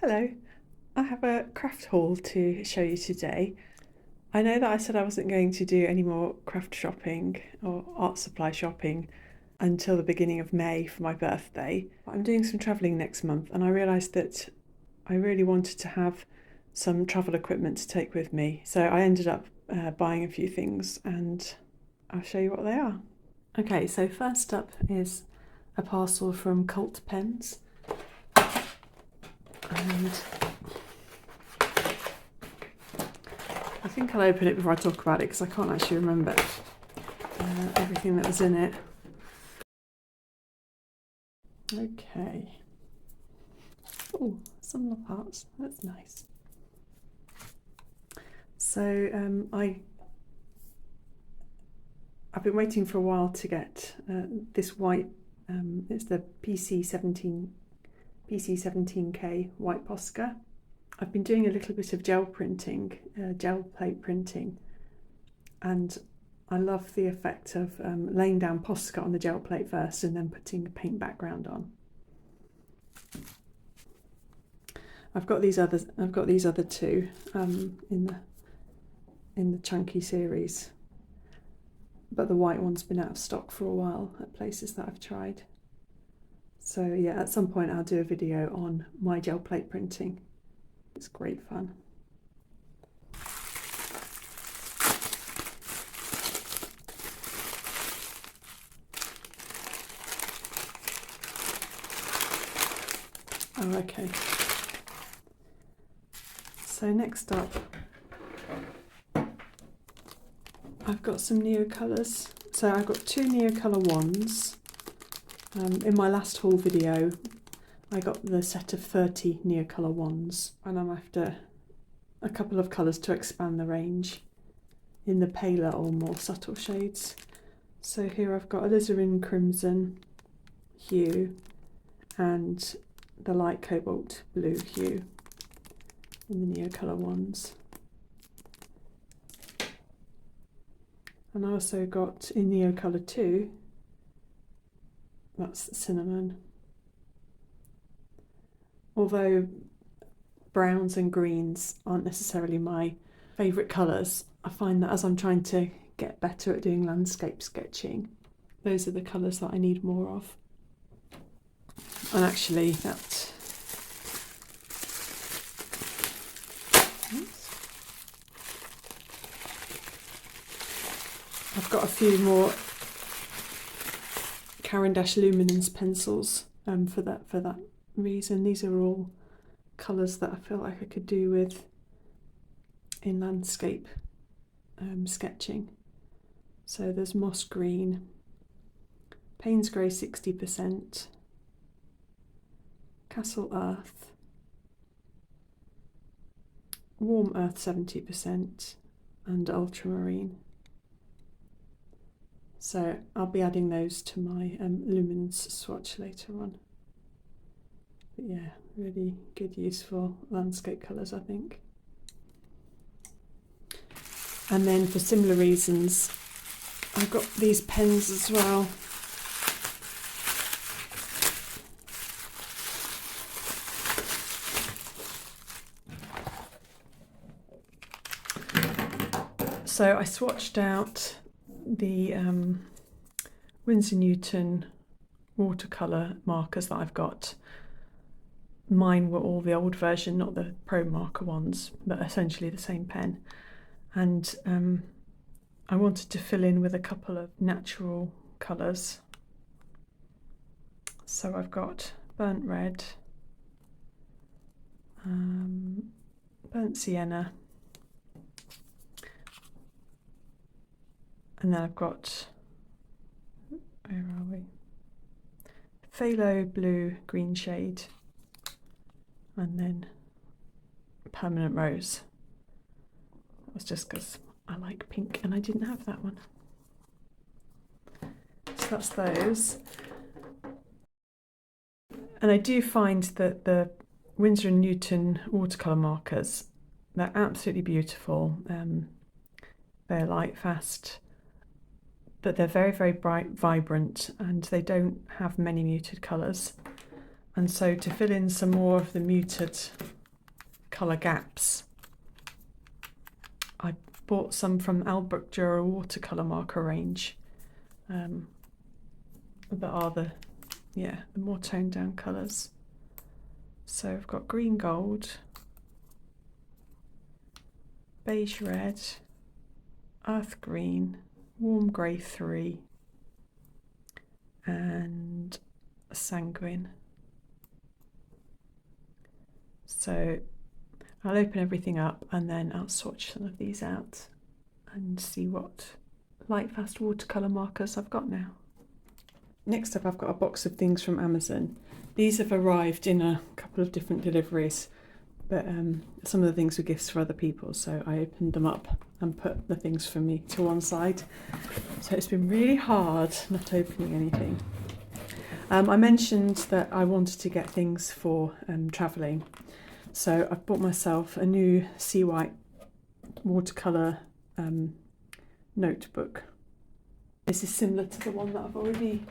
Hello, I have a craft haul to show you today. I know that I said I wasn't going to do any more craft shopping or art supply shopping until the beginning of May for my birthday. I'm doing some travelling next month and I realised that I really wanted to have some travel equipment to take with me. So I ended up buying a few things and I'll show you what they are. Okay, so first up is a parcel from Cult Pens. And I think I'll open it before I talk about it because I can't actually remember everything that was in it. Okay. Oh, some love hearts. That's nice. So I've been waiting for a while to get this white. It's the PC17K white Posca. I've been doing a little bit of gel printing, gel plate printing, and I love the effect of laying down Posca on the gel plate first and then putting a paint background on. I've got these other two in the chunky series, but the white one's been out of stock for a while at places that I've tried. So yeah, at some point I'll do a video on my gel plate printing. It's great fun. Oh, okay. So next up, I've got some Neocolors. So I've got two Neocolor wands. In my last haul video, I got the set of 30 Neocolor wands, and I'm after a couple of colours to expand the range in the paler or more subtle shades. So here I've got alizarin crimson hue and the light cobalt blue hue in the Neocolor wands. And I also got in Neocolor 2, that's cinnamon. Although browns and greens aren't necessarily my favourite colours, I find that as I'm trying to get better at doing landscape sketching, those are the colours that I need more of. And actually that... I've got a few more Caran d'Ache Luminance pencils for that reason. These are all colours that I feel like I could do with in landscape sketching. So there's moss green, Payne's grey 60%, Castle earth, warm earth 70%, and ultramarine. So I'll be adding those to my luminance swatch later on. But yeah, really good, useful landscape colours, I think. And then for similar reasons, I've got these pens as well. So I swatched out the Winsor Newton watercolour markers that I've got. Mine were all the old version, not the Pro marker ones, but essentially the same pen. And I wanted to fill in with a couple of natural colours. So I've got burnt red, burnt sienna, and then I've got, where are we? Phthalo blue green shade, and then permanent rose. That was just because I like pink and I didn't have that one. So that's those. And I do find that the Winsor & Newton watercolour markers, they're absolutely beautiful. They're light, fast, but they're very, very bright, vibrant, and they don't have many muted colours. And so to fill in some more of the muted colour gaps. I bought some from Albrecht Dürer watercolour marker range that are the more toned down colours. So I've got green gold, beige red, earth green, warm grey 3 and sanguine. So I'll open everything up and then I'll swatch some of these out and see what light fast watercolour markers I've got now. Next up, I've got a box of things from Amazon. These have arrived in a couple of different deliveries, but some of the things were gifts for other people, so I opened them up and put the things for me to one side. So it's been really hard not opening anything. I mentioned that I wanted to get things for travelling, so I've bought myself a new Seawhites watercolour notebook. This is similar to the one that I've already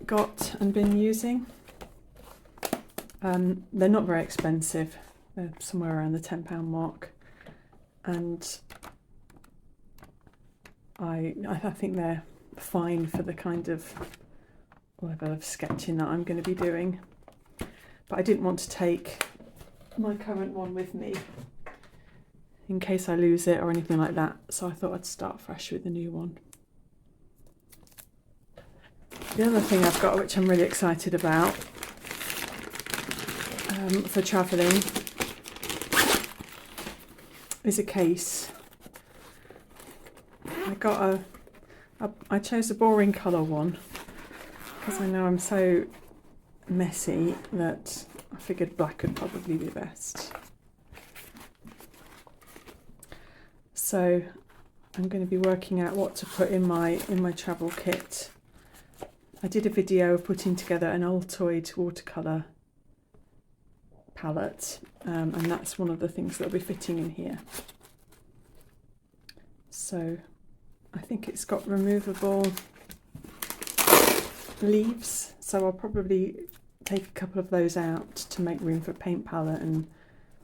got and been using. They're not very expensive, they're somewhere around the £10 mark, and I think they're fine for the kind of level of sketching that I'm going to be doing. But I didn't want to take my current one with me in case I lose it or anything like that, so I thought I'd start fresh with a new one. The other thing I've got, which I'm really excited about for travelling, is a case. I chose a boring colour one because I know I'm so messy that I figured black would probably be best. So I'm going to be working out what to put in my travel kit. I did a video of putting together an Ultimo watercolour palette, and that's one of the things that'll be fitting in here. So I think it's got removable leaves, so I'll probably take a couple of those out to make room for paint palette and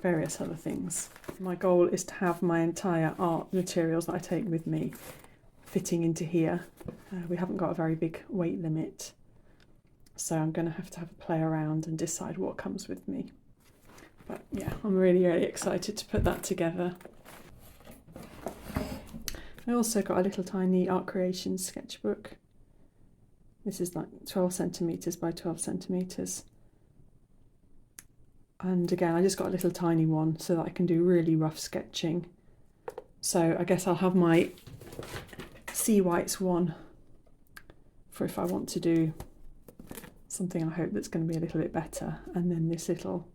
various other things. My goal is to have my entire art materials that I take with me fitting into here. We haven't got a very big weight limit, so I'm going to have a play around and decide what comes with me. But yeah, I'm really excited to put that together. I also got a little tiny art creation sketchbook. This is like 12 centimetres by 12 centimetres. And again, I just got a little tiny one so that I can do really rough sketching. So I guess I'll have my Seawhites one for if I want to do something I hope that's going to be a little bit better, and then this little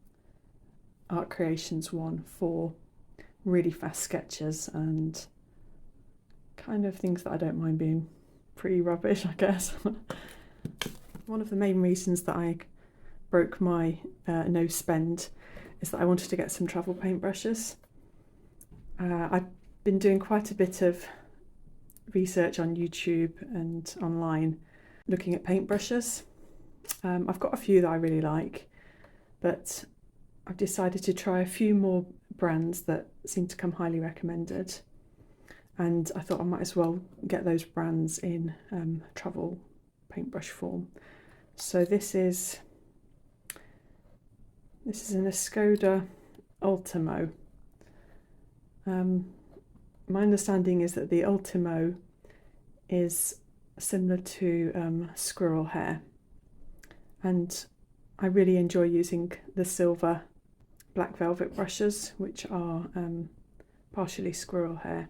Art Creations one for really fast sketches and kind of things that I don't mind being pretty rubbish, I guess. One of the main reasons that I broke my no spend is that I wanted to get some travel paintbrushes. I've been doing quite a bit of research on YouTube and online looking at paintbrushes. I've got a few that I really like, but I've decided to try a few more brands that seem to come highly recommended, and I thought I might as well get those brands in travel paintbrush form. So this is an Escoda Ultimo. My understanding is that the Ultimo is similar to squirrel hair, and I really enjoy using the silver black velvet brushes, which are partially squirrel hair.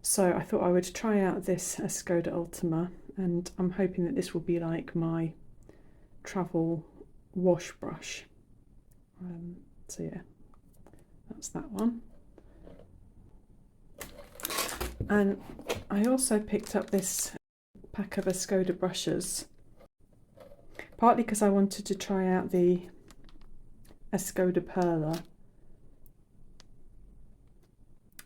So I thought I would try out this Escoda Ultima, and I'm hoping that this will be like my travel wash brush. So yeah, that's that one. And I also picked up this pack of Escoda brushes, partly because I wanted to try out the Escoda Perla,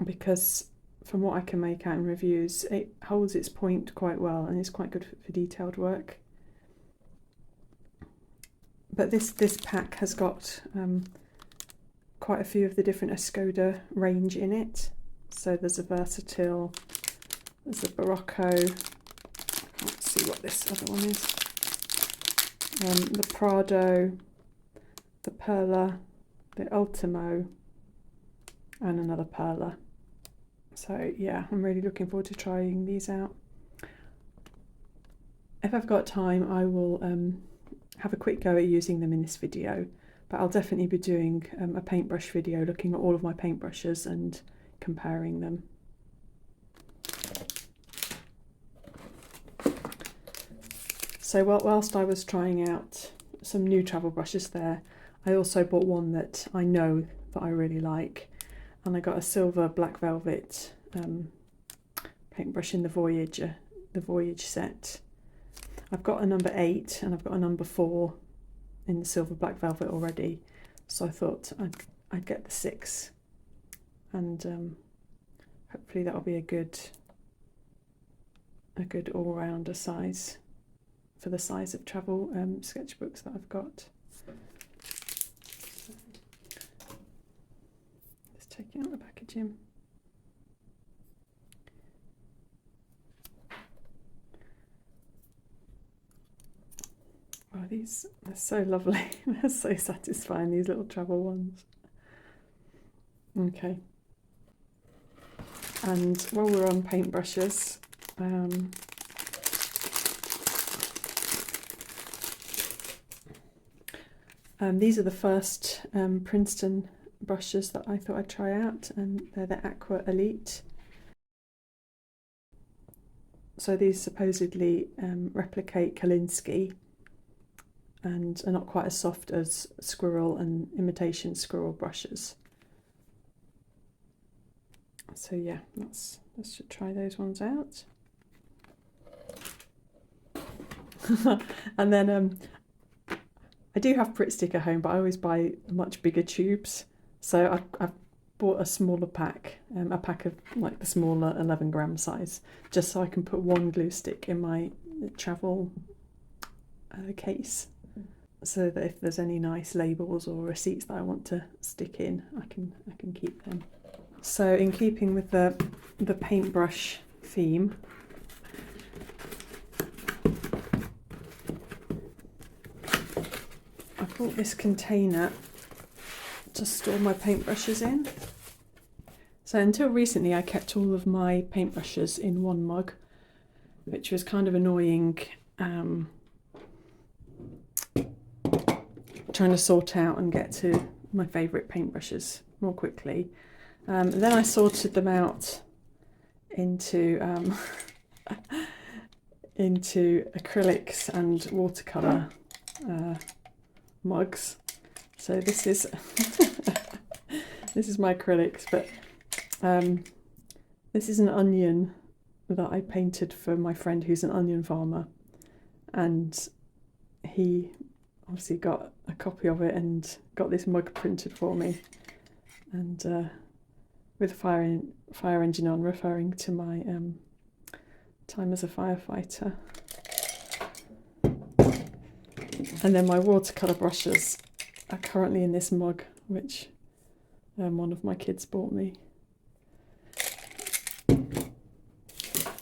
because from what I can make out in reviews, it holds its point quite well and is quite good for detailed work. But this pack has got quite a few of the different Escoda range in it. So there's a Versatile, there's a Barocco, let's see what this other one is, the Prado, the Perla, the Ultimo, and another Perla. So yeah, I'm really looking forward to trying these out. If I've got time, I will have a quick go at using them in this video, but I'll definitely be doing a paintbrush video looking at all of my paintbrushes and comparing them. So whilst I was trying out some new travel brushes there, I also bought one that I know that I really like, and I got a silver black velvet paintbrush in the Voyage set. I've got a number 8 and I've got a number 4 in the silver black velvet already, so I thought I'd get the 6, and hopefully that'll be a good all-rounder size for the size of travel sketchbooks that I've got. Just taking out the packaging. Oh, these are so lovely. They're so satisfying, these little travel ones. Okay. And while we're on paintbrushes, these are the first Princeton brushes that I thought I'd try out, and they're the Aqua Elite. So these supposedly replicate Kolinsky and are not quite as soft as squirrel and imitation squirrel brushes. So yeah, let's try those ones out. And then I do have Pritt stick at home, but I always buy much bigger tubes. So I've bought a smaller pack, a pack of like the smaller 11-gram size, just so I can put one glue stick in my travel case, so that if there's any nice labels or receipts that I want to stick in, I can keep them. So in keeping with the paintbrush theme, I bought this container to store my paintbrushes in. So until recently I kept all of my paintbrushes in one mug, which was kind of annoying, trying to sort out and get to my favourite paintbrushes more quickly. Then I sorted them out into into acrylics and watercolour mugs. So this is this is my acrylics, but this is an onion that I painted for my friend who's an onion farmer, and he obviously got a copy of it and got this mug printed for me, and with a fire engine on, referring to my time as a firefighter. And then my watercolour brushes are currently in this mug, which one of my kids bought me.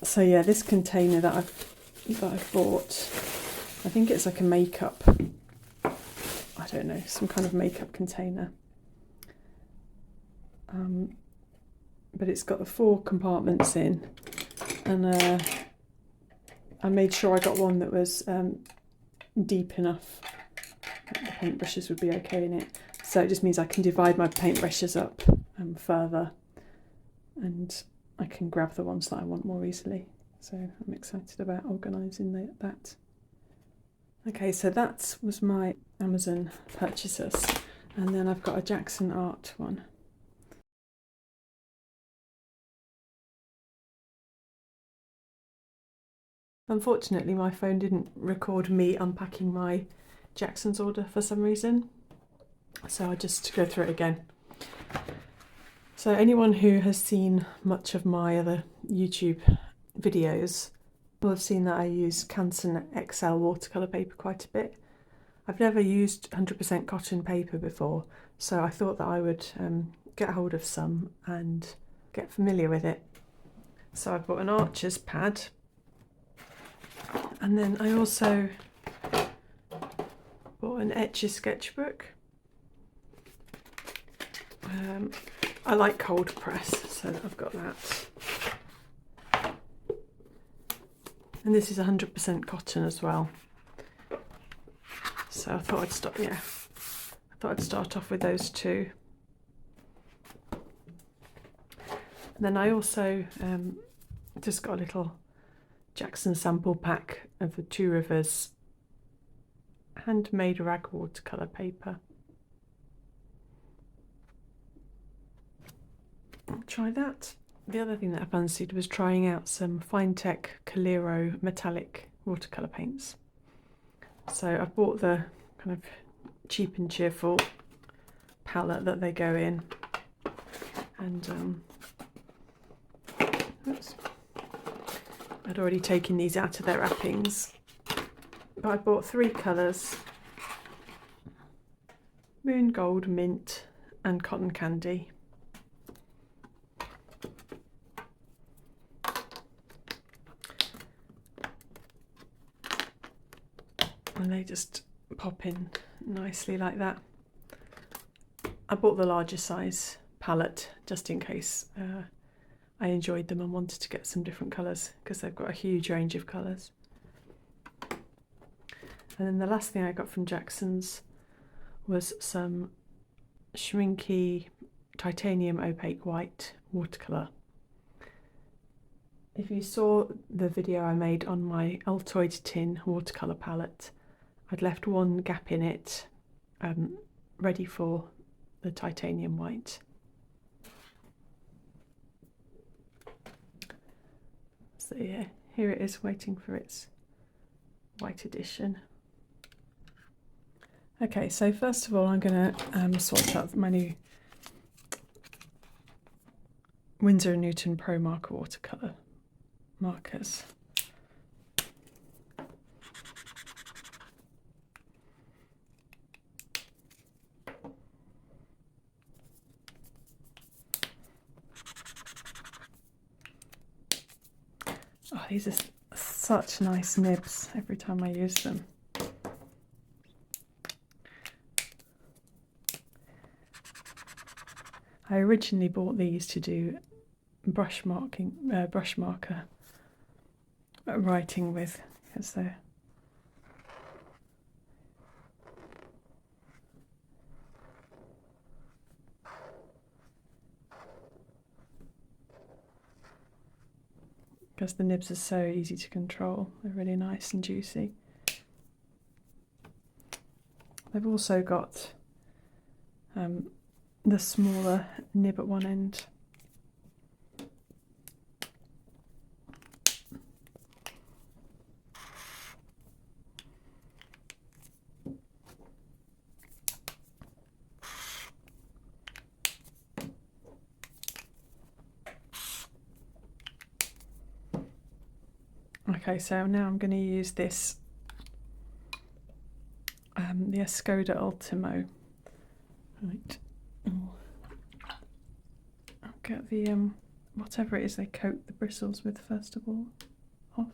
So yeah, this container that I've bought, I think it's like a makeup, I don't know, some kind of makeup container. But it's got the 4 compartments in, and I made sure I got one that was deep enough that the paintbrushes would be okay in it. So it just means I can divide my paintbrushes up further, and I can grab the ones that I want more easily. So I'm excited about organising that. Okay, so that was my Amazon purchases, and then I've got a Jackson Art one. Unfortunately, my phone didn't record me unpacking my Jackson's order for some reason, so I just go through it again. So anyone who has seen much of my other YouTube videos will have seen that I use Canson XL watercolour paper quite a bit. I've never used 100% cotton paper before, so I thought that I would get hold of some and get familiar with it. So I bought an Archer's pad, and then I also bought an Etchr sketchbook. I like cold press, so I've got that. And this is 100% cotton as well. So I thought I'd start, I thought I'd start off with those two. And then I also just got a little Jackson sample pack of the Two Rivers handmade rag watercolour paper. I'll try that. The other thing that I fancied was trying out some Finetec Coliro metallic watercolour paints. So I've bought the kind of cheap and cheerful palette that they go in, and oops, I'd already taken these out of their wrappings, but I bought 3 colours: Moon Gold, Mint and Cotton Candy. And they just pop in nicely like that. I bought the larger size palette just in case I enjoyed them and wanted to get some different colours, because they've got a huge range of colours. And then the last thing I got from Jackson's was some Schminky titanium opaque white watercolour. If you saw the video I made on my Altoid tin watercolour palette, I'd left one gap in it, ready for the titanium white. So yeah, here it is, waiting for its white edition. Okay, so first of all I'm going to swatch out my new Winsor & Newton Pro Marker watercolour markers. Oh, these are such nice nibs every time I use them. I originally bought these to do brush marker writing with, because they're because the nibs are so easy to control. They're really nice and juicy. They've also got the smaller nib at one end. Okay, so now I'm going to use this, the Escoda Ultimo. Right, I'll get the whatever it is they coat the bristles with first of all off.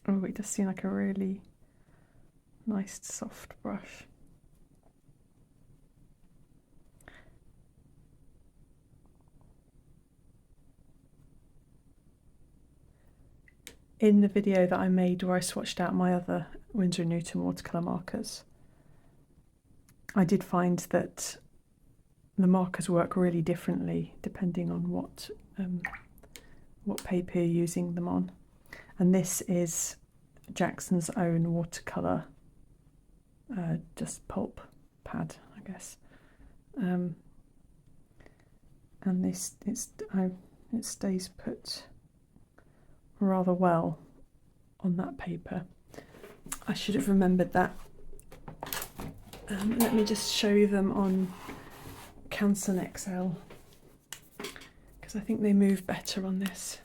Oh, it does seem like a really nice soft brush. In the video that I made where I swatched out my other Winsor & Newton watercolour markers, I did find that the markers work really differently depending on what paper you're using them on. And this is Jackson's own watercolour, just pulp pad, I guess. And this it stays put rather well on that paper. I should have remembered that. Let me just show you them on Canson XL, because I think they move better on this.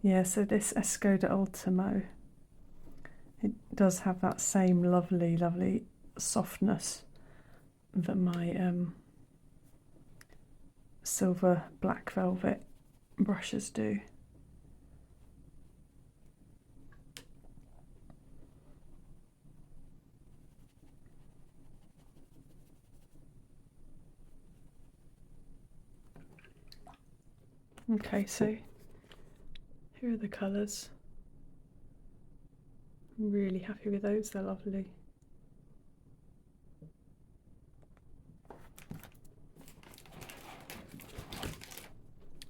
Yeah, so this Escoda Ultimo, it does have that same lovely, lovely softness that my silver black velvet brushes do. Okay, so here are the colours. I'm really happy with those, they're lovely.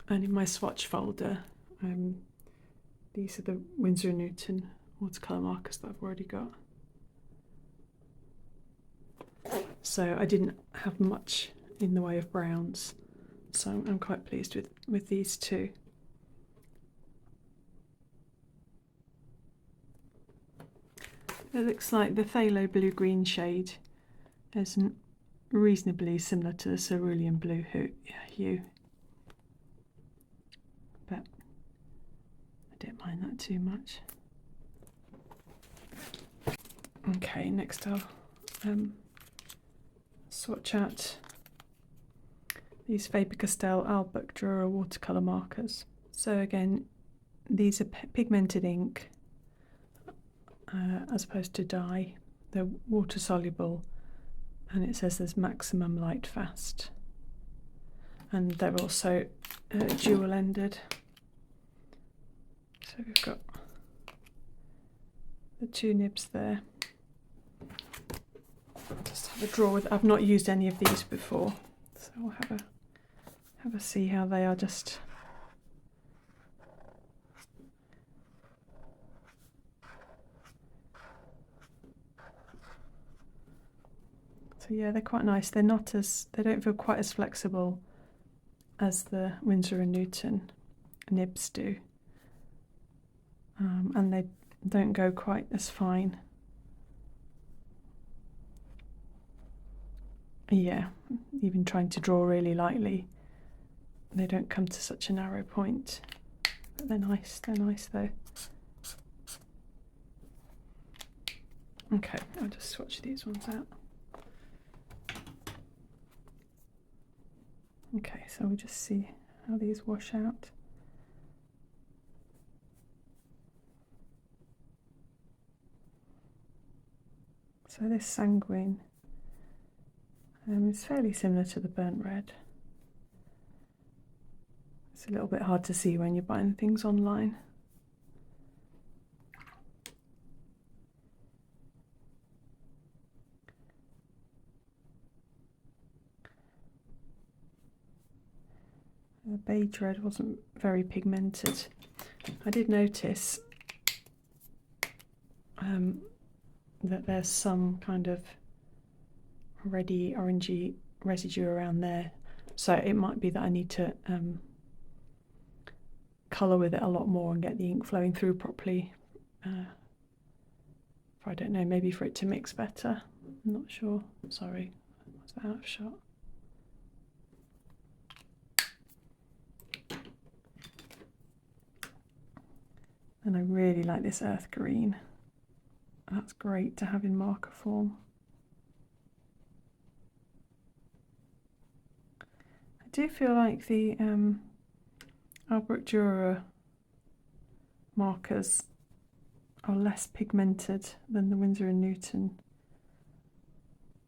And in my swatch folder, these are the Winsor & Newton watercolour markers that I've already got. So I didn't have much in the way of browns, so I'm quite pleased with these two. It looks like the phthalo blue-green shade is reasonably similar to the cerulean blue hue, but I don't mind that too much. Okay, next I'll swatch out these Faber-Castell Albrecht Dürer watercolour markers. So again, these are pigmented ink as opposed to dye. They're water soluble, and it says there's maximum light fast, and they're also dual ended. So we've got the two nibs there. I'll just have a draw with. I've not used any of these before, so we'll have a see how they are. Just so yeah, they're quite nice. They're not as, they don't feel quite as flexible as the Winsor & Newton nibs do, and they don't go quite as fine. Yeah, even trying to draw really lightly, they don't come to such a narrow point, but they're nice though. Okay, I'll just swatch these ones out. Okay, so we'll just see how these wash out. So this sanguine is fairly similar to the burnt red. It's a little bit hard to see when you're buying things online. The beige red wasn't very pigmented. I did notice that there's some kind of reddy orangey residue around there, so it might be that I need to colour with it a lot more and get the ink flowing through properly. I don't know, maybe for it to mix better. I'm not sure. Sorry, was that out of shot? And I really like this earth green. That's great to have in marker form. I do feel like the Albrecht Dürer markers are less pigmented than the Winsor & Newton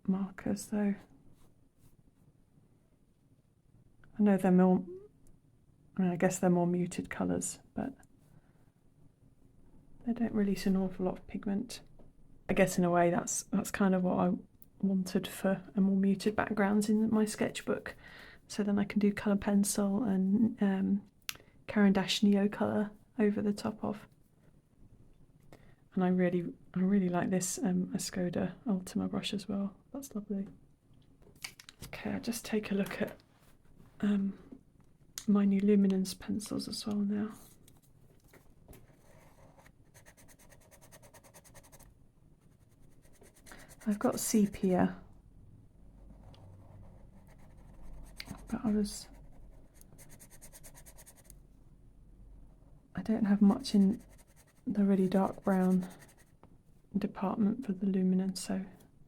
markers, though. I know they're more, I guess they're more muted colours, but they don't release an awful lot of pigment. I guess in a way that's kind of what I wanted for a more muted backgrounds in my sketchbook, so then I can do colour pencil and Caran d'Ache Neocolor over the top of. And I really like this Escoda Ultimo brush as well. That's lovely. Okay, I'll just take a look at my new Luminance pencils as well now. I've got sepia, but I don't have much in the really dark brown department for the Luminance, so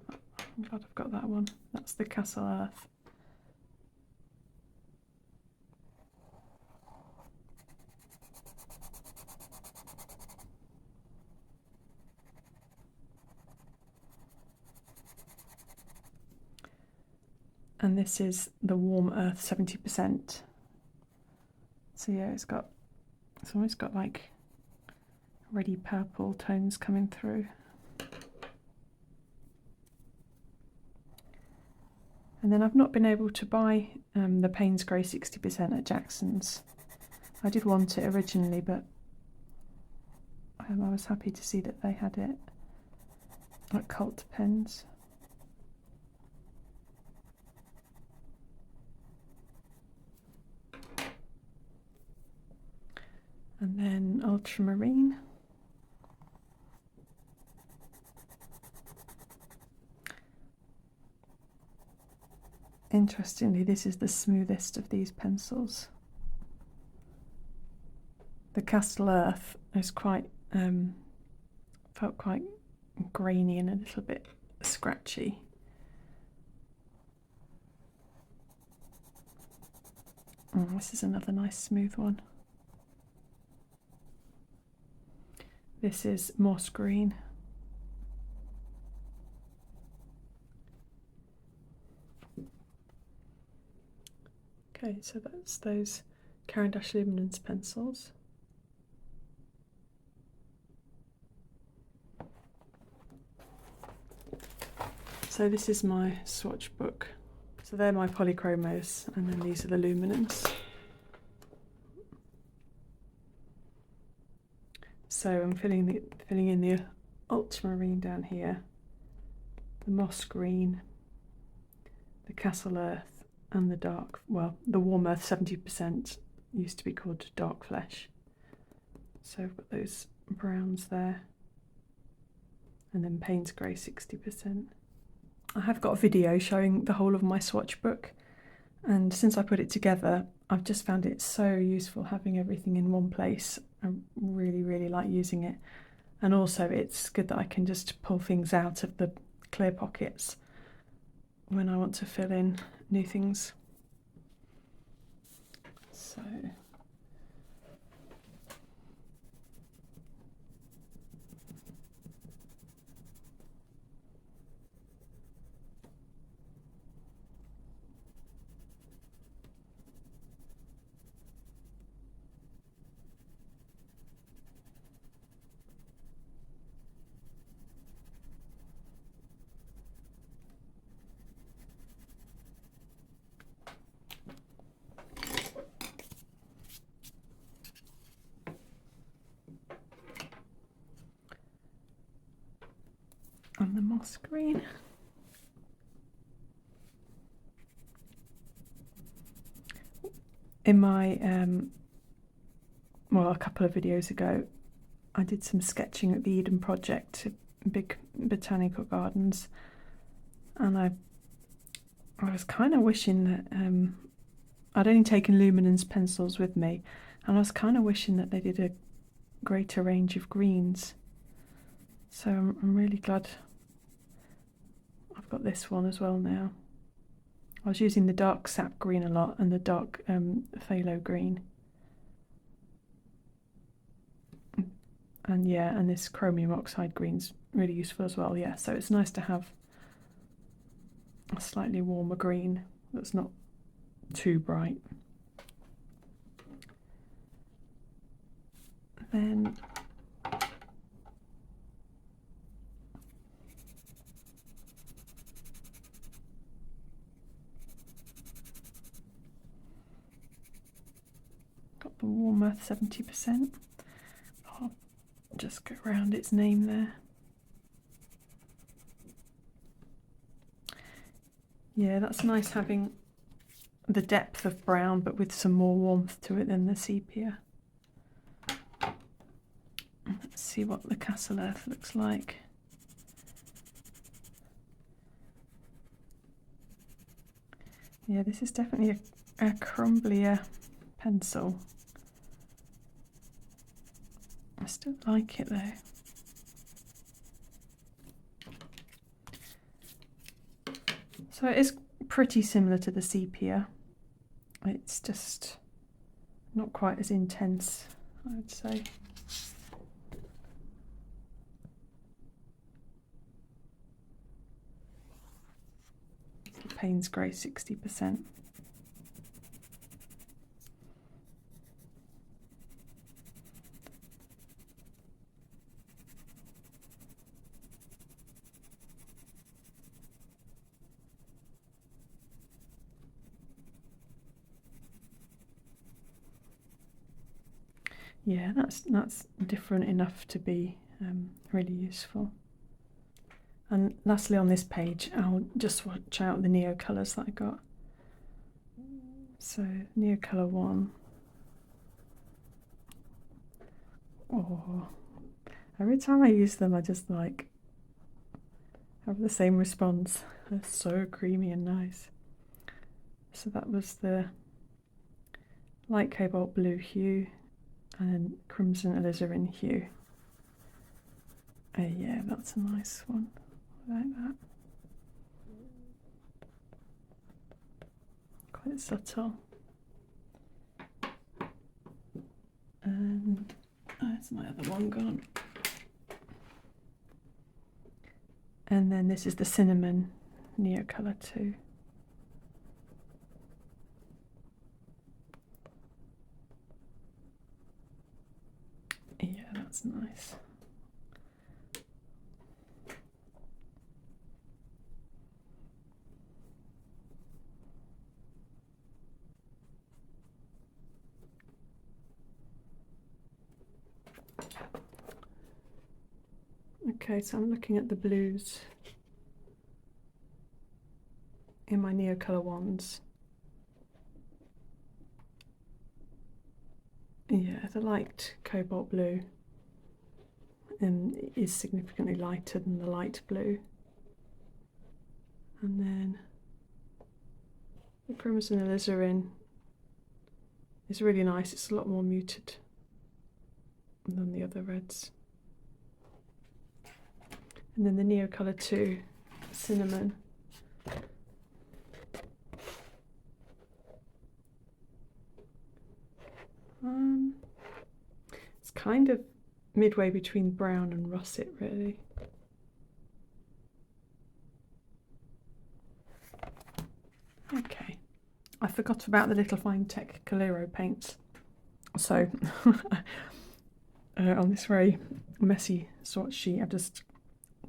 I'm glad I've got that one. That's the Castle Earth. And this is the Warm Earth 70%. So yeah, it's almost got like reddy purple tones coming through. And then I've not been able to buy the Payne's Grey 60% at Jackson's. I did want it originally, but I was happy to see that they had it at Cult Pens. And then Ultramarine. Interestingly, this is the smoothest of these pencils. The Castle Earth is quite, felt quite grainy and a little bit scratchy. Oh, this is another nice smooth one. This is Moss Green. Okay, so that's those Caran d'Ache Luminance pencils. So this is my swatch book. So they're my polychromos, and then these are the Luminance. So I'm filling in the ultramarine down here, the moss green, the Castle Earth, and the dark, well, the Warm Earth 70% used to be called Dark Flesh. So I've got those browns there, and then Payne's Grey 60%. I have got a video showing the whole of my swatch book, and since I put it together, I've just found it so useful having everything in one place. I really like using it, and also it's good that I can just pull things out of the clear pockets when I want to fill in new things. So on the moss green. In my, well, a couple of videos ago, I did some sketching at the Eden Project, big botanical gardens, and I was kind of wishing that I'd only taken Luminance pencils with me, and I was kind of wishing that they did a greater range of greens. So I'm really glad I've got this one as well now. I was using the dark sap green a lot and the dark phthalo green. And yeah, and this chromium oxide green's really useful as well, yeah. So it's nice to have a slightly warmer green that's not too bright. Then got the Warm Earth 70%. I'll just go around its name there. Yeah, that's nice having the depth of brown but with some more warmth to it than the sepia. Let's see what the Castle Earth looks like. Yeah, this is definitely a crumblier pencil. I still like it though. So it is pretty similar to the sepia. It's just not quite as intense, I would say. Payne's Grey 60%. Yeah, that's different enough to be really useful. And lastly on this page, I'll just swatch out the Neocolors that I got. So Neocolor 1. Oh, every time I use them I just like have the same response. They're so creamy and nice. So that was the light cobalt blue hue and crimson alizarin hue. Yeah, that's a nice one. I like that. Quite subtle. And there's my other one gone. And then this is the cinnamon Neocolor 2. Yeah, that's nice. Okay, so I'm looking at the blues in my Neocolor ones. Yeah, the light cobalt blue is significantly lighter than the light blue. And then the crimson alizarin is really nice. It's a lot more muted than the other reds. And then the Neocolor 2 cinnamon. It's kind of midway between brown and russet, really. Okay, I forgot about the little Finetech Coliro paints. So on this very messy swatch sheet, I'm just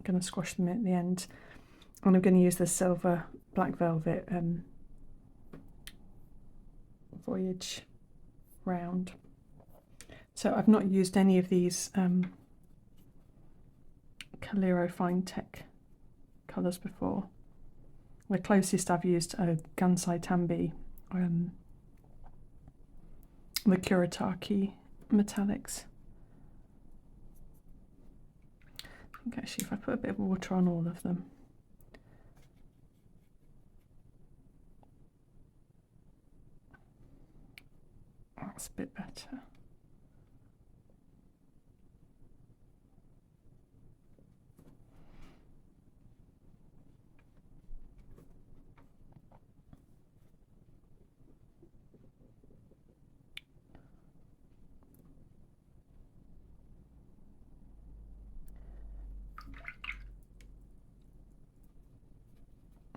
going to squash them at the end, and I'm going to use the silver black velvet Voyage round. So I've not used any of these Coliro Finetech colours before. The closest I've used are Gansai Tambi, the Kuretake metallics. I think actually if I put a bit of water on all of them, that's a bit better.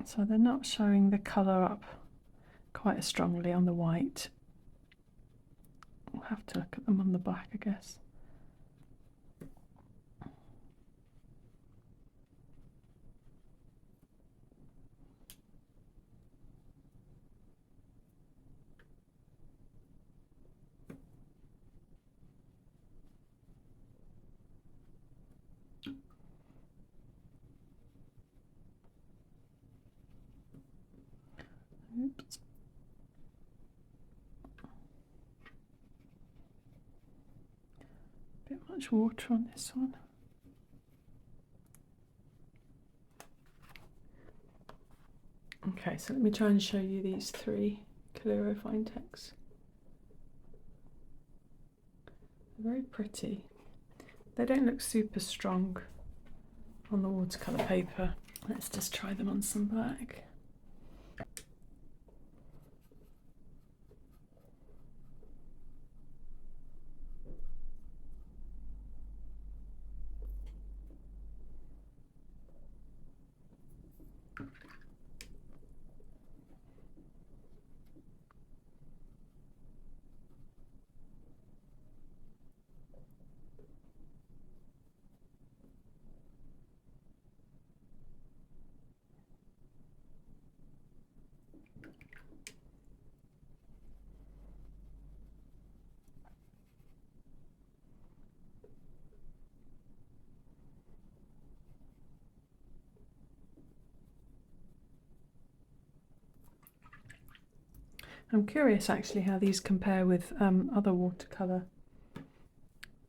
So they're not showing the colour up quite as strongly on the white. We'll have to look at them on the black, I guess. Oops. Bit much water on this one. Okay, so let me try and show you these three Coliro Finetechs. They're very pretty. They don't look super strong on the watercolour paper. Let's just try them on some black. I'm curious actually how these compare with other watercolour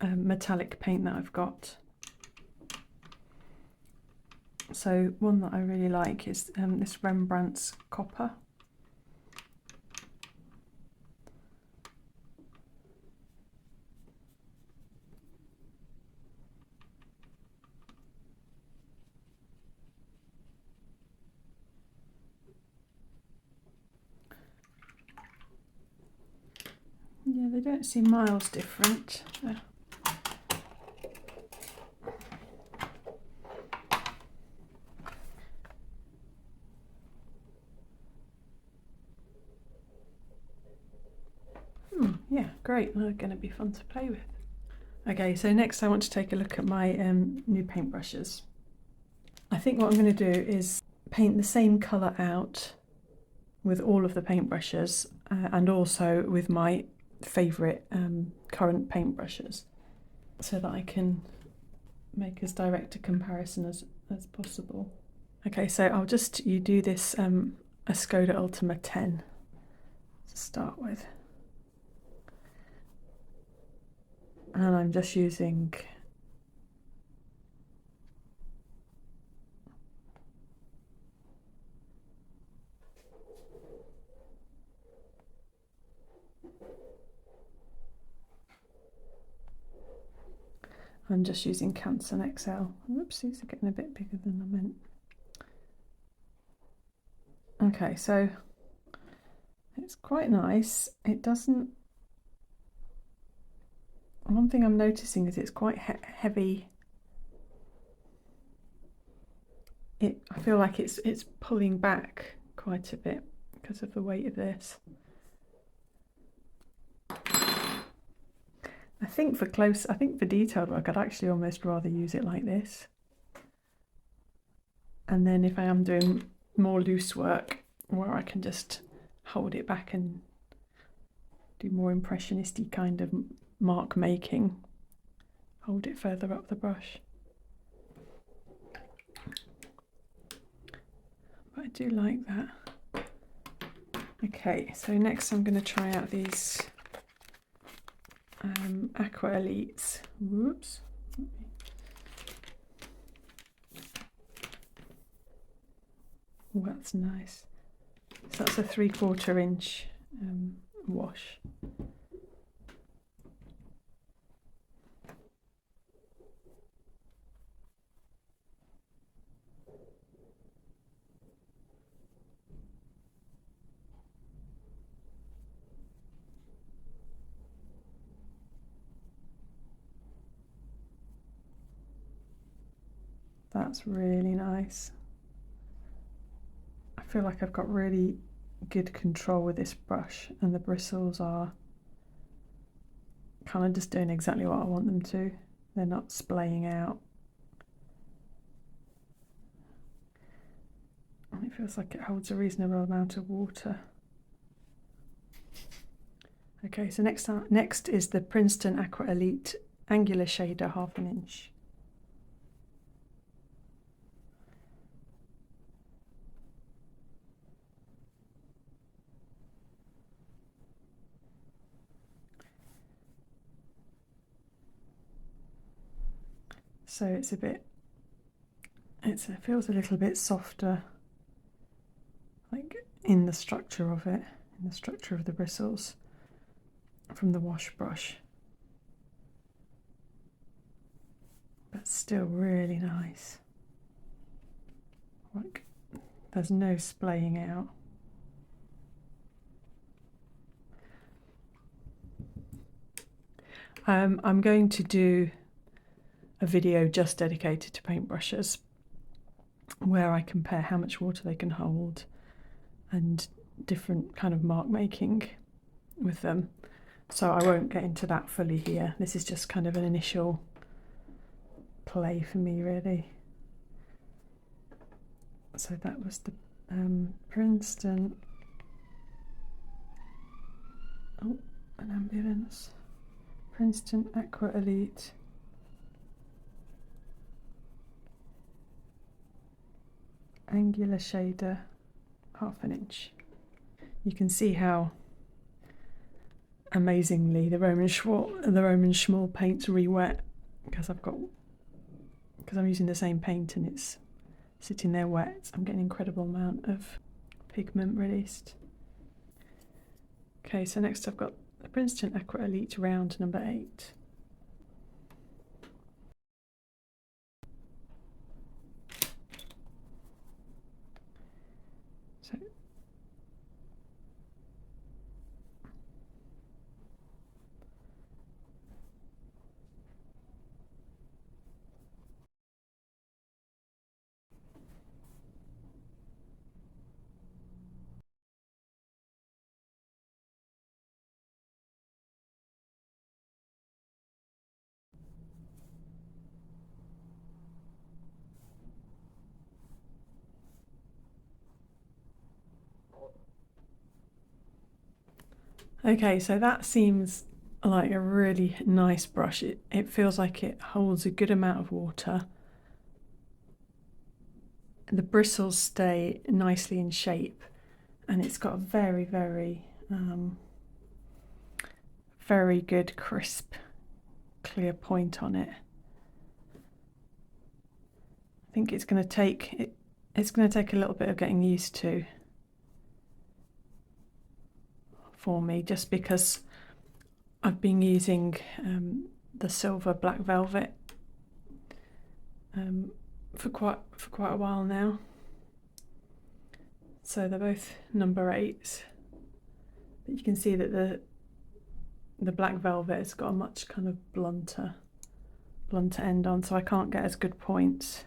metallic paint that I've got. So one that I really like is this Rembrandt's Copper. Yeah, they don't seem miles different. Yeah, great. They're going to be fun to play with. Okay, so next I want to take a look at my new paintbrushes. I think what I'm going to do is paint the same colour out with all of the paintbrushes and also with my favourite current paintbrushes, so that I can make as direct a comparison as possible. Okay, so I'll just do this Escoda Ultimo 10 to start with. And I'm just using Canson XL. Whoops, these are getting a bit bigger than I meant. Okay, so it's quite nice. It doesn't... One thing I'm noticing is it's quite heavy. I feel like it's pulling back quite a bit because of the weight of this. I think for detailed work, I'd actually almost rather use it like this. And then if I am doing more loose work, where I can just hold it back and do more impressionisty kind of mark making, hold it further up the brush. But I do like that. Okay, so next I'm going to try out these Aqua Elites. Whoops. Oh, that's nice. So that's a 3/4 inch wash. That's really nice. I feel like I've got really good control with this brush, and the bristles are kind of just doing exactly what I want them to. They're not splaying out. And it feels like it holds a reasonable amount of water. Okay, so next is the Princeton Aqua Elite Angular Shader 1/2 inch. So it feels a little bit softer, like in the structure of it, in the structure of the bristles from the wash brush. but still really nice. Like, there's no splaying out. I'm going to do a video just dedicated to paintbrushes where I compare how much water they can hold and different kind of mark making with them. So I won't get into that fully here. This is just kind of an initial play for me, really. So that was the Princeton. Oh, an ambulance. Princeton Aqua Elite. Angular shader, 1/2 inch. You can see how amazingly the Roman Schmall paints re-wet because I'm using the same paint and it's sitting there wet. I'm getting an incredible amount of pigment released. Okay, so next I've got the Princeton Aqua Elite round number 8. So okay, so that seems like a really nice brush. It feels like it holds a good amount of water. The bristles stay nicely in shape and it's got a very, very, very good crisp, clear point on it. I think it's going to take a little bit of getting used to for me, just because I've been using the silver black velvet for quite a while now. So they're both number 8s, but you can see that the black velvet has got a much kind of blunter end on, so I can't get as good points.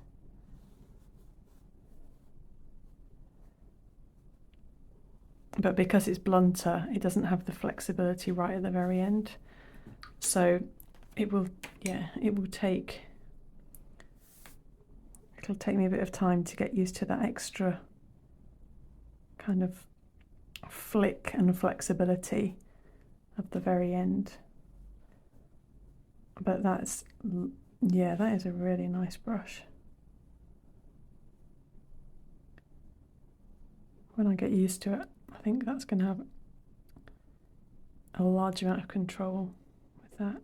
But because it's blunter, it doesn't have the flexibility right at the very end. So it'll take me a bit of time to get used to that extra kind of flick and flexibility of the very end. But that is a really nice brush. When I get used to it, I think that's going to have a large amount of control with that.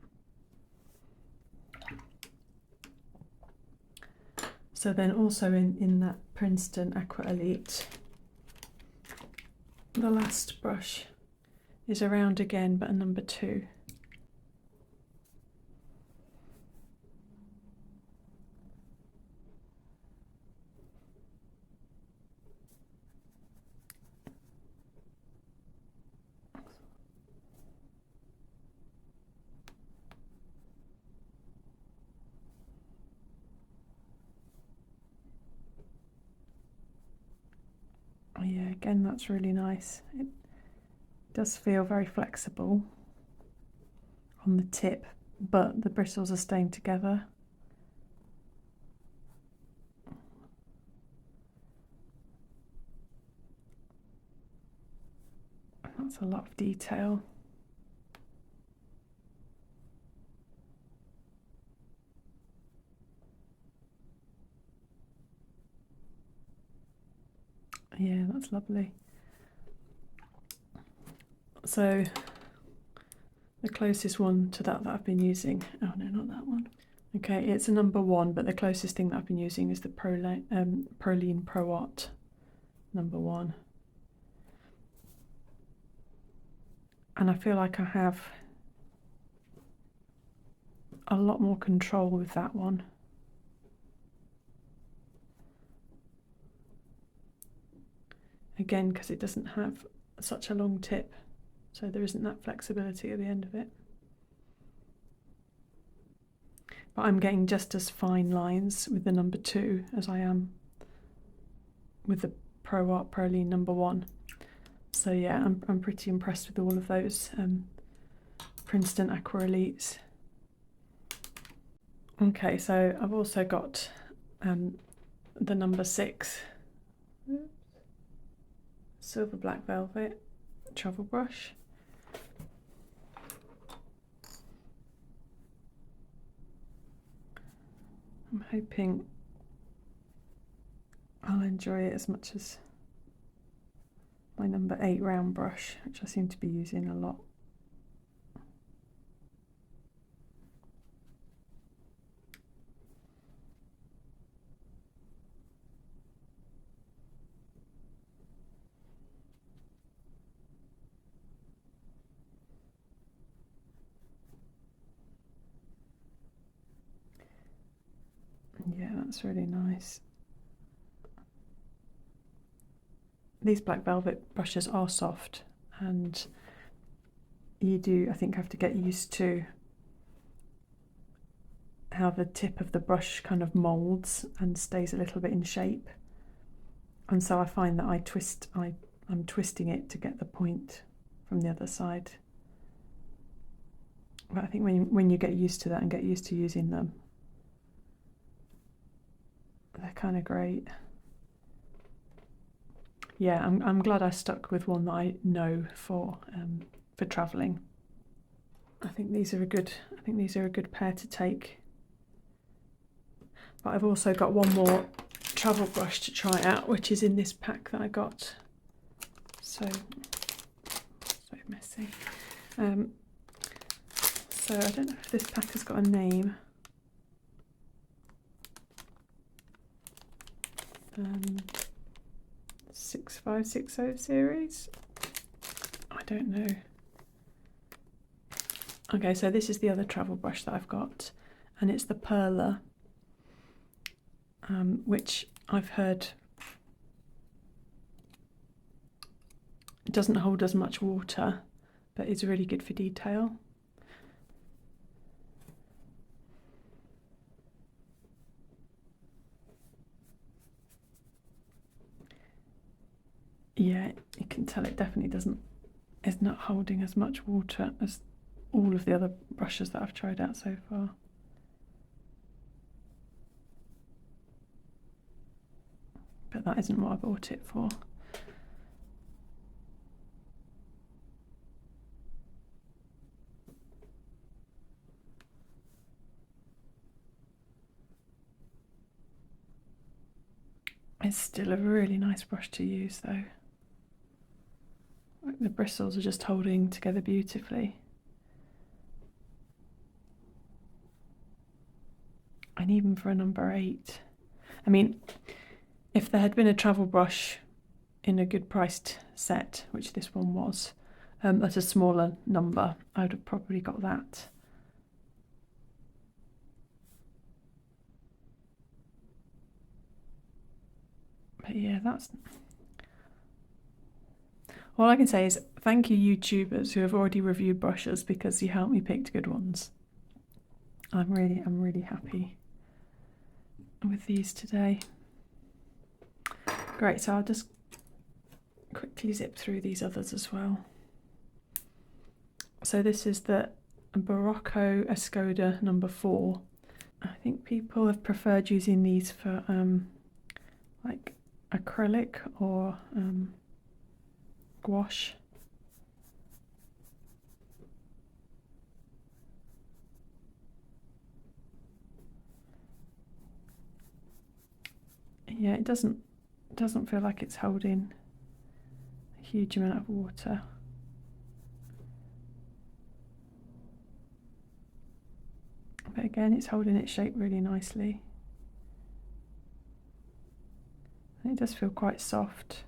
So then also in that Princeton Aqua Elite, the last brush is a round again, but a number 2. Oh yeah, again, that's really nice. It does feel very flexible on the tip, but the bristles are staying together. That's a lot of detail. Yeah, that's lovely. So the closest one to that I've been using, oh no, not that one. Okay, it's a number 1, but the closest thing that I've been using is the Prolene Pro Art number 1. And I feel like I have a lot more control with that one. again because it doesn't have such a long tip, so there isn't that flexibility at the end of it. But I'm getting just as fine lines with the number 2 as I am with the Pro Art Proline number 1. So yeah, I'm pretty impressed with all of those Princeton Aqua Elites. Okay, so I've also got the number 6 Silver Black Velvet travel brush. I'm hoping I'll enjoy it as much as my number 8 round brush, which I seem to be using a lot. Yeah, that's really nice. These black velvet brushes are soft, and you do, I think, have to get used to how the tip of the brush kind of moulds and stays a little bit in shape. And so I find that I'm twisting it to get the point from the other side. But I think when you get used to that and get used to using them, they're kind of great. Yeah, I'm glad I stuck with one that I know for travelling. I think these are a good pair to take. But I've also got one more travel brush to try out, which is in this pack that I got. So messy. So I don't know if this pack has got a name. 6560 series? I don't know. Okay, so this is the other travel brush that I've got, and it's the Perla, which I've heard doesn't hold as much water, but is really good for detail. Yeah, you can tell it definitely is not holding as much water as all of the other brushes that I've tried out so far. But that isn't what I bought it for. It's still a really nice brush to use though. The bristles are just holding together beautifully. And even for a number 8. I mean, if there had been a travel brush in a good priced set, which this one was, at a smaller number, I would have probably got that. But yeah, that's... All I can say is thank you YouTubers who have already reviewed brushes, because you helped me pick good ones. I'm really happy with these today. Great, so I'll just quickly zip through these others as well. So this is the Barocco Escoda number 4. I think people have preferred using these for like acrylic or gouache. Yeah, it doesn't feel like it's holding a huge amount of water. But again, it's holding its shape really nicely. And it does feel quite soft.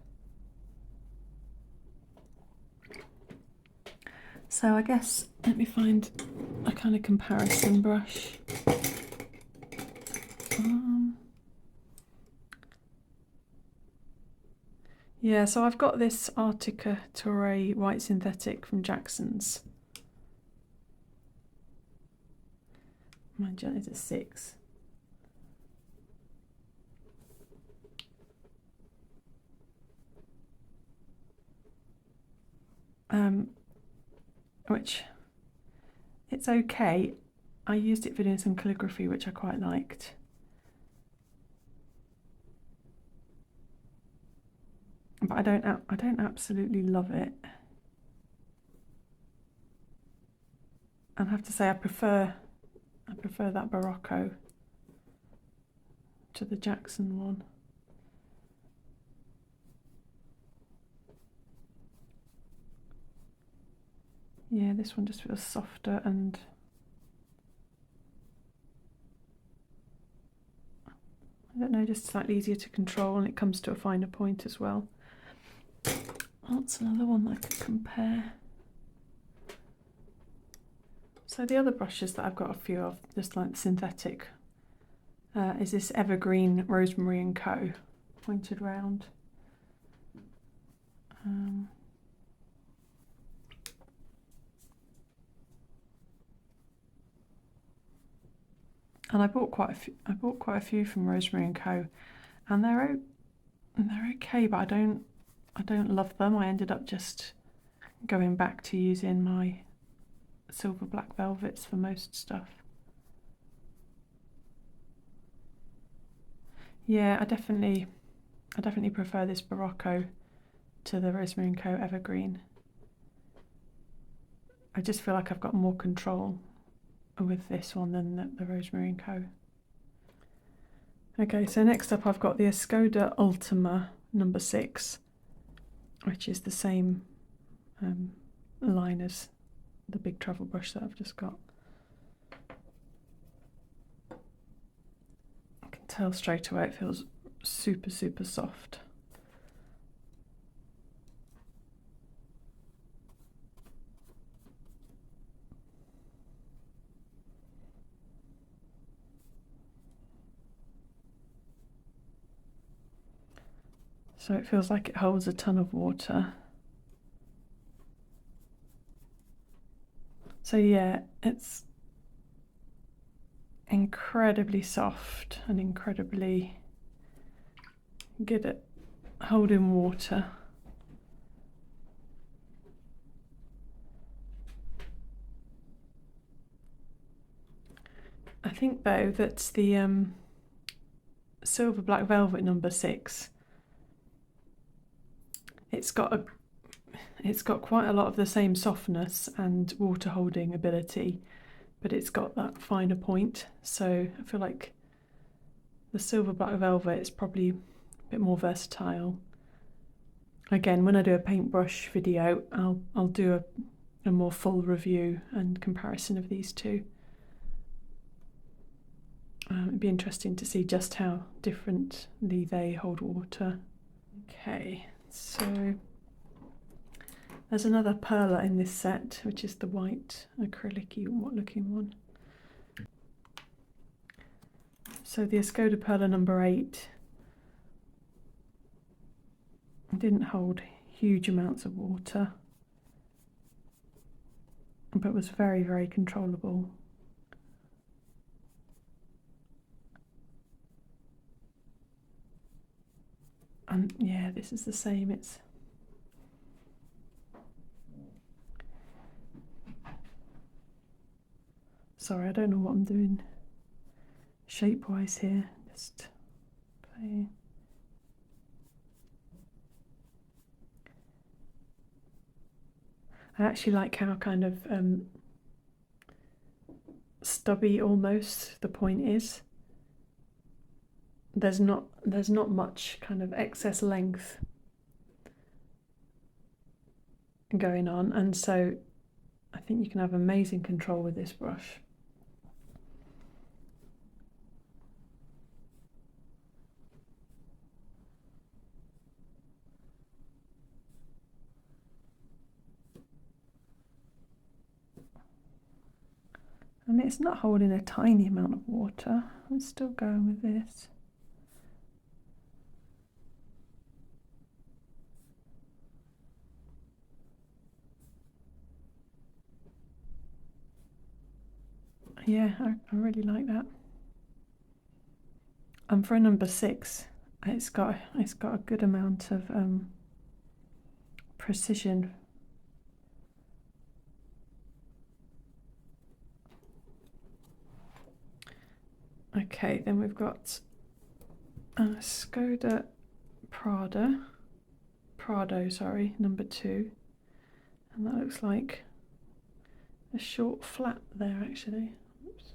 So I guess, let me find a kind of comparison brush. Yeah, so I've got this Arctica Touré white synthetic from Jackson's. My gel is a 6. Which, it's okay. I used it for doing some calligraphy, which I quite liked. But I don't absolutely love it. And I have to say I prefer that Barocco to the Jackson one. Yeah, this one just feels softer and I don't know, just slightly easier to control, and it comes to a finer point as well. That's another one that I could compare. So the other brushes that I've got a few of, just like synthetic, is this Evergreen Rosemary and Co. pointed round. And I bought quite a few from Rosemary and Co. And they're okay, but I don't love them. I ended up just going back to using my silver black velvets for most stuff. Yeah, I definitely prefer this Barocco to the Rosemary and Co. Evergreen. I just feel like I've got more control with this one than the Rosemary and Co. Okay, so next up I've got the Escoda Ultimo number 6, which is the same line as the big travel brush that I've just got. I can tell straight away it feels super, super soft. So it feels like it holds a ton of water. So yeah, it's incredibly soft and incredibly good at holding water. I think though that the silver black velvet number 6, it's got quite a lot of the same softness and water holding ability, but it's got that finer point. So I feel like the silver black velvet is probably a bit more versatile. Again, when I do a paintbrush video, I'll do a more full review and comparison of these two. It'd be interesting to see just how differently they hold water. Okay, so there's another perler in this set, which is the white acrylic-y looking one. So the Escoda perler number 8 didn't hold huge amounts of water, but was very, very controllable. And yeah, this is the same. It's sorry, I don't know what I'm doing shape-wise here. Just play. I actually like how kind of stubby almost the point is. There's not much kind of excess length going on, and so I think you can have amazing control with this brush. I mean, it's not holding a tiny amount of water. I'm still going with this. Yeah, I really like that. And for a number 6, it's got a good amount of precision. Okay, then we've got Escoda Prado, sorry, number 2, and that looks like a short flat there actually. Oops.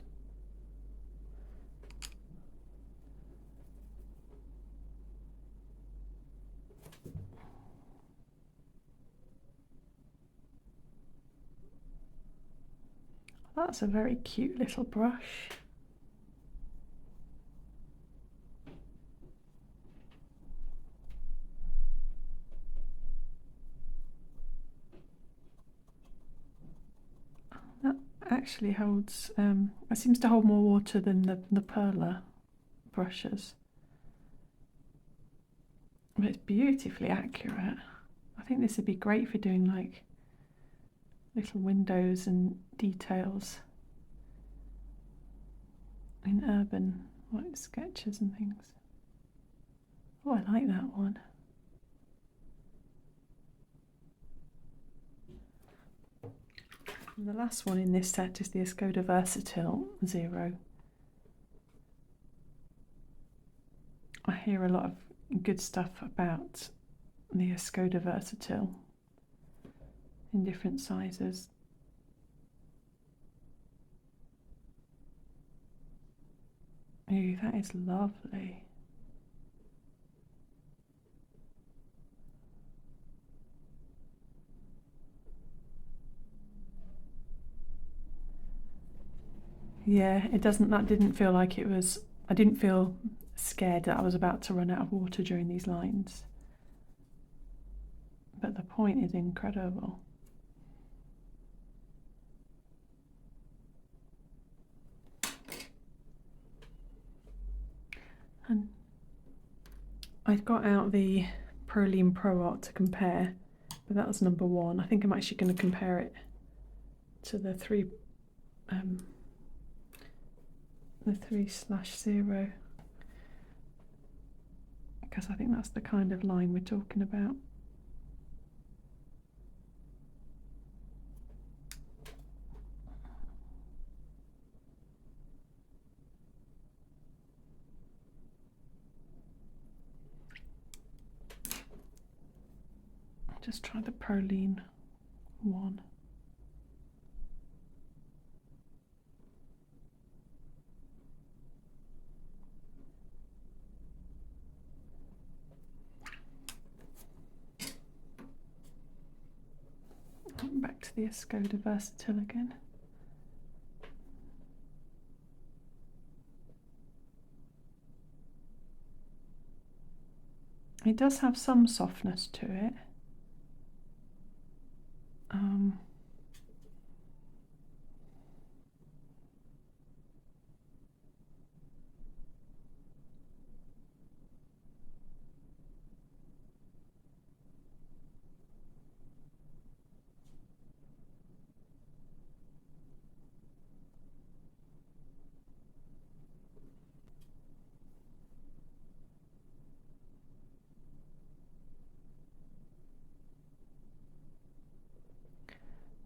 That's a very cute little brush. That actually holds, it seems to hold more water than the perler brushes. But it's beautifully accurate. I think this would be great for doing like little windows and details in urban like sketches and things. Oh, I like that one. And the last one in this set is the Escoda Versatile 0. I hear a lot of good stuff about the Escoda Versatile in different sizes. Ooh, that is lovely. Yeah, that didn't feel like it was, I didn't feel scared that I was about to run out of water during these lines. But the point is incredible. And I've got out the Proline Pro Art to compare, but that was number 1. I think I'm actually going to compare it to the 3/0 because I think that's the kind of line we're talking about. I'll just try the Proline 1. Back to the Escoda Versatile again. It does have some softness to it.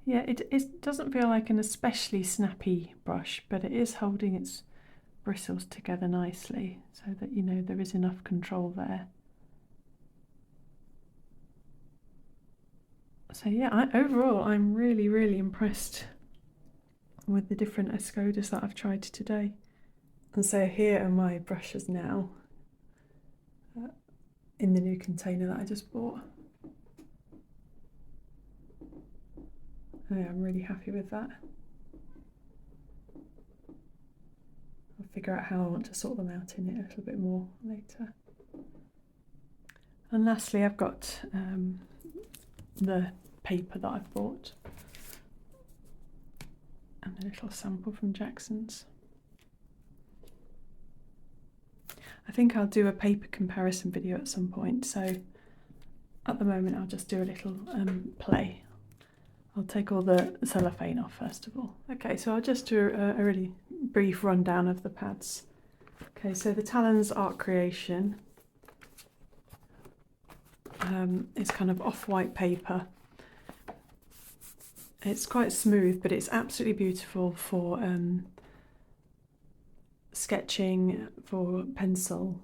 Yeah, it doesn't feel like an especially snappy brush, but it is holding its bristles together nicely so that you know there is enough control there. So yeah, overall I'm really impressed with the different Escodas that I've tried today. And so here are my brushes now in the new container that I just bought. Yeah, I'm really happy with that. I'll figure out how I want to sort them out in it a little bit more later. And lastly, I've got the paper that I've bought and a little sample from Jackson's. I think I'll do a paper comparison video at some point, so at the moment I'll just do a little play I'll take all the cellophane off first of all. Okay, so I'll just do a really brief rundown of the pads. Okay, so the Talons Art Creation is kind of off-white paper. It's quite smooth, but it's absolutely beautiful for sketching, for pencil.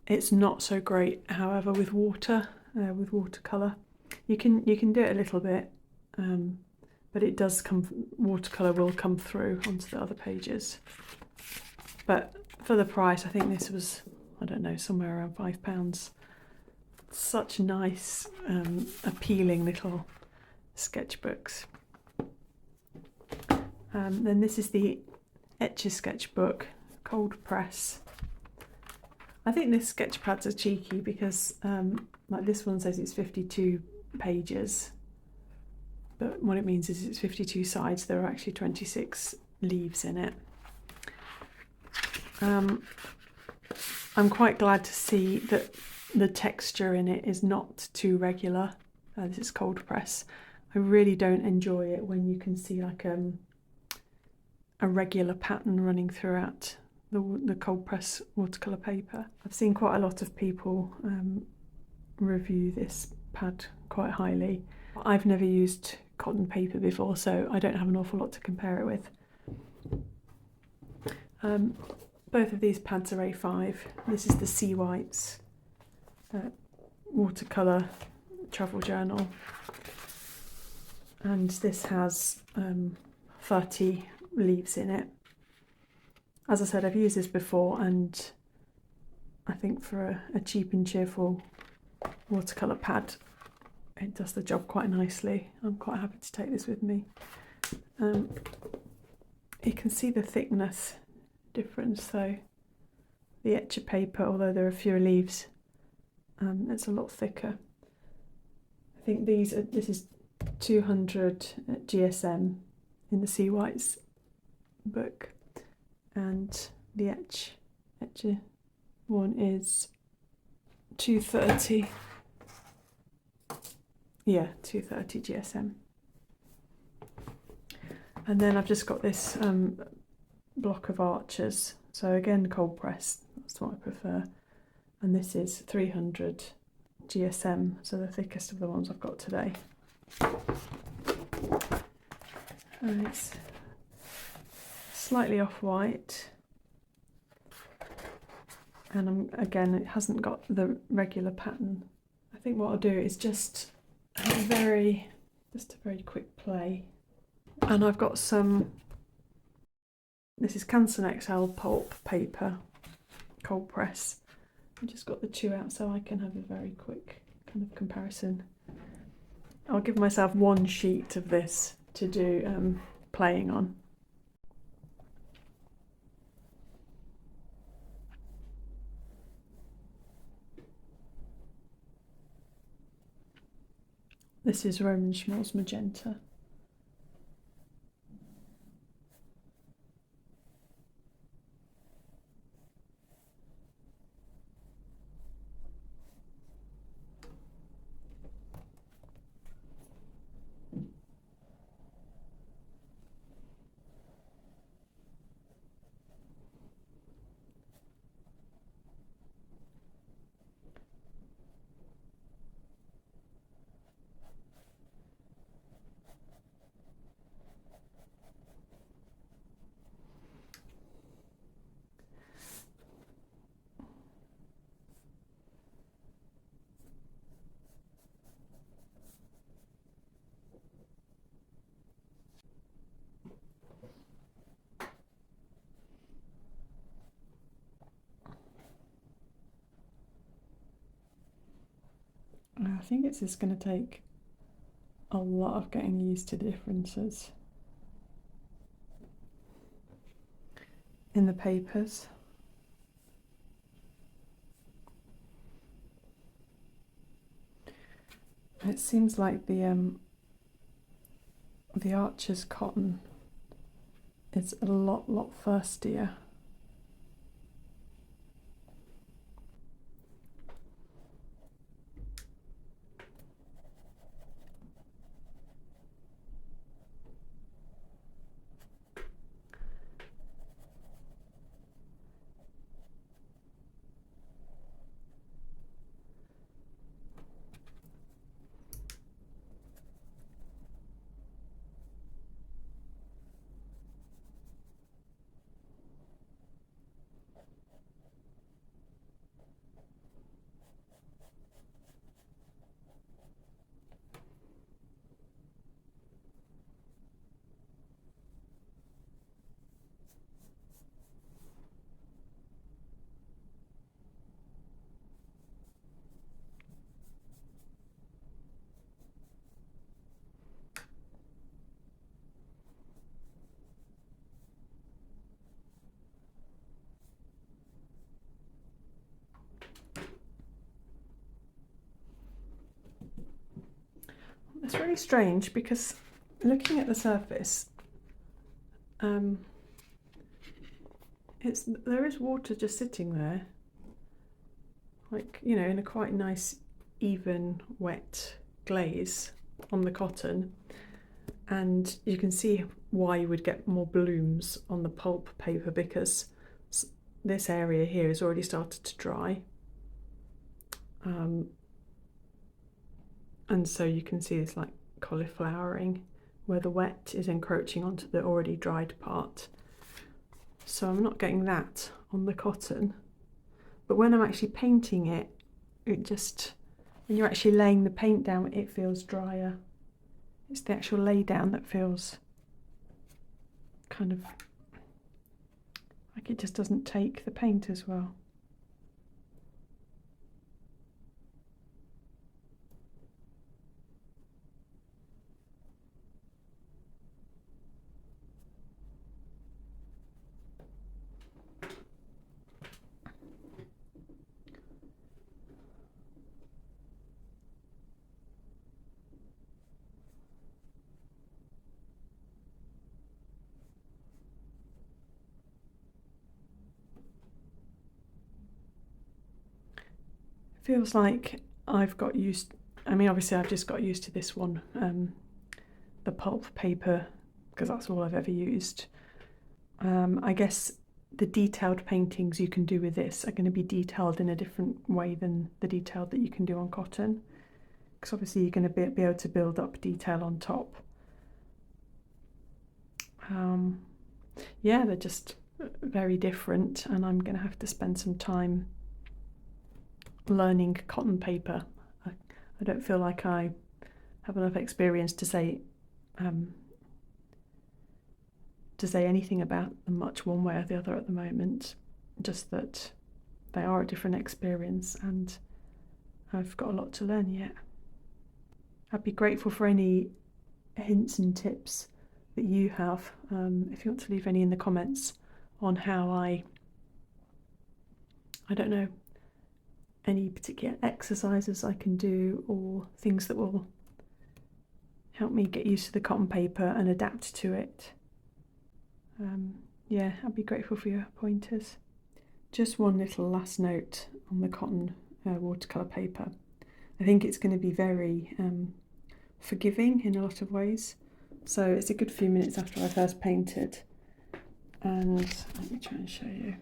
It's not so great, however, with watercolour. You can do it a little bit, but it does watercolour will come through onto the other pages. But for the price, I think this was, I don't know, somewhere around £5. Such nice, appealing little sketchbooks. Then this is the Etchr sketchbook, cold press. I think this sketch pads are cheeky because like this one says it's 52 pages, but what it means is it's 52 sides. There are actually 26 leaves in it. I'm quite glad to see that the texture in it is not too regular. This is cold press. I really don't enjoy it when you can see like a regular pattern running throughout the cold press watercolour paper. I've seen quite a lot of people review this pad quite highly. I've never used cotton paper before, so I don't have an awful lot to compare it with. Both of these pads are A5. This is the Seawhites watercolour travel journal, and this has 30 leaves in it. As I said, I've used this before, and I think for a cheap and cheerful watercolour pad, it does the job quite nicely. I'm quite happy to take this with me. You can see the thickness difference though. The Etchr paper, although there are fewer leaves, it's a lot thicker. I think this is 200 GSM in the Seawhites book, and the Etchr one is 230. Yeah, 230 GSM. And then I've just got this block of Archers. So again, cold press, that's what I prefer. And this is 300 GSM, so the thickest of the ones I've got today. And it's slightly off-white. And again, it hasn't got the regular pattern. I think what I'll do is just a very quick play. And I've got some, this is Canson XL pulp paper, cold press. I've just got the two out so I can have a very quick kind of comparison. I'll give myself one sheet of this to do playing on. This is Roman Schmol's Magenta. I think it's just going to take a lot of getting used to the differences in the papers. It seems like the Archer's cotton is a lot thirstier. It's really strange because looking at the surface, there is water just sitting there, like, you know, in a quite nice, even, wet glaze on the cotton, and you can see why you would get more blooms on the pulp paper, because this area here has already started to dry, and so you can see this like cauliflowering where the wet is encroaching onto the already dried part. So I'm not getting that on the cotton, but when I'm actually painting it, it just, when you're actually laying the paint down, it feels drier. It's the actual lay down that feels kind of like it just doesn't take the paint as well. Feels like I've got used, I mean obviously I've just got used to this one, the pulp paper, because that's all I've ever used. I guess the detailed paintings you can do with this are going to be detailed in a different way than the detail that you can do on cotton, because obviously you're going to be able to build up detail on top. Yeah, they're just very different, and I'm going to have to spend some time learning cotton paper. I don't feel like I have enough experience to say anything about them much one way or the other at the moment, just that they are a different experience and I've got a lot to learn yet. I'd be grateful for any hints and tips that you have, if you want to leave any in the comments on how I don't know, any particular exercises I can do or things that will help me get used to the cotton paper and adapt to it. Yeah, I'd be grateful for your pointers. Just one little last note on the cotton watercolour paper. I think it's going to be very forgiving in a lot of ways. So it's a good few minutes after I first painted, and let me try and show you.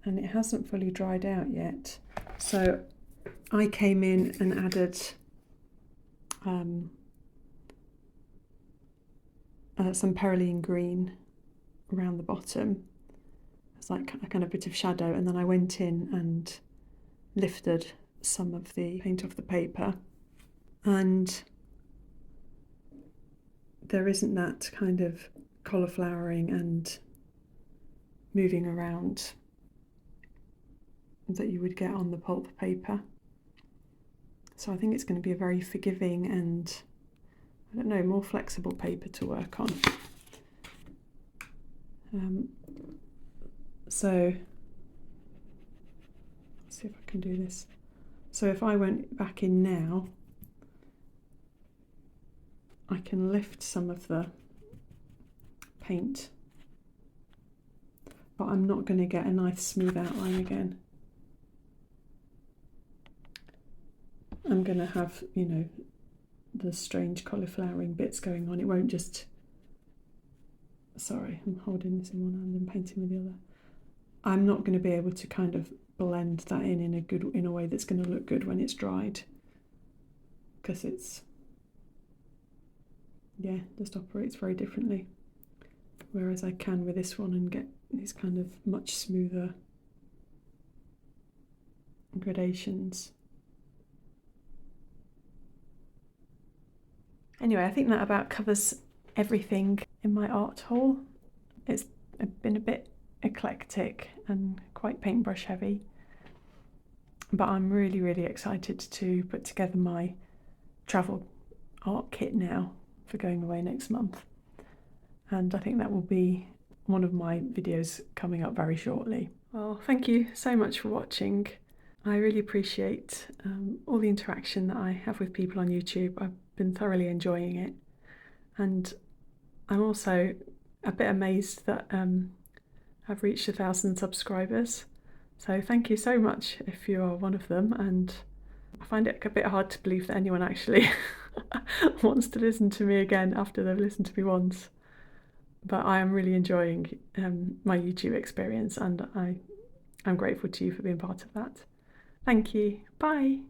And it hasn't fully dried out yet. So I came in and added some Perylene green around the bottom. It's like a kind of bit of shadow, and then I went in and lifted some of the paint off the paper, and there isn't that kind of cauliflowering and moving around that you would get on the pulp paper. So I think it's going to be a very forgiving and, I don't know, more flexible paper to work on. So let's see if I can do this. So if I went back in now, I can lift some of the paint, but I'm not going to get a nice smooth outline again. I'm going to have, you know, the strange cauliflowering bits going on. It won't just, sorry, I'm holding this in one hand and painting with the other. I'm not going to be able to kind of blend that in a way that's going to look good when it's dried, because it's, yeah, just operates very differently. Whereas I can with this one and get these kind of much smoother gradations. Anyway, I think that about covers everything in my art haul. It's been a bit eclectic and quite paintbrush heavy, but I'm really, really excited to put together my travel art kit now for going away next month. And I think that will be one of my videos coming up very shortly. Well, thank you so much for watching. I really appreciate all the interaction that I have with people on YouTube. I've been thoroughly enjoying it, and I'm also a bit amazed that I've reached 1,000 subscribers. So thank you so much if you are one of them, and I find it a bit hard to believe that anyone actually wants to listen to me again after they've listened to me once. But I am really enjoying my YouTube experience, and I'm grateful to you for being part of that. Thank you. Bye.